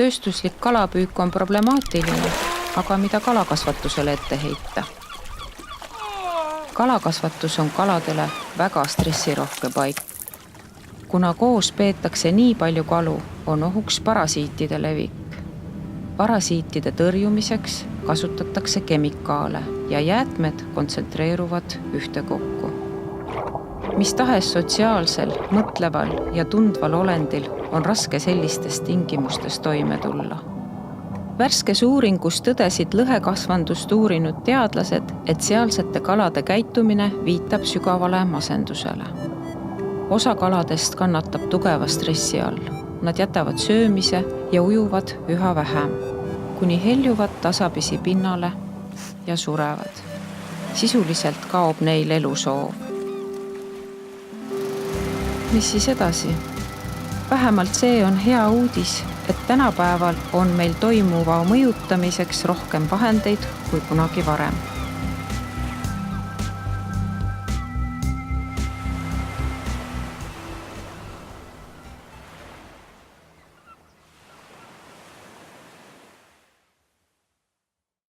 Tööstuslik kalapüük on problemaatiline, aga mida kalakasvatusele ette heita? Kalakasvatus on kaladele väga stressirohke paik. Kuna koos peetakse nii palju kalu, on ohuks parasiitide levik. Parasiitide tõrjumiseks kasutatakse kemikaale ja jäätmed kontsentreeruvad ühtekokku. Mis tahes sotsiaalsel, mõtleval ja tundval olendil on raske sellistes tingimustes toime tulla. Värskes uuringus tõdesid lõhekasvandust uurinud teadlased, et sealsete kalade käitumine viitab sügavale masendusele. Osa kaladest kannatab tugeva stressi all. Nad jätavad söömise ja ujuvad üha vähem, kuni heljuvad tasapisi pinnale ja surevad. Sisuliselt kaob neil elusoov. Mis siis edasi? Vähemalt see on hea uudis, et tänapäeval on meil toimuva mõjutamiseks rohkem vahendeid kui kunagi varem.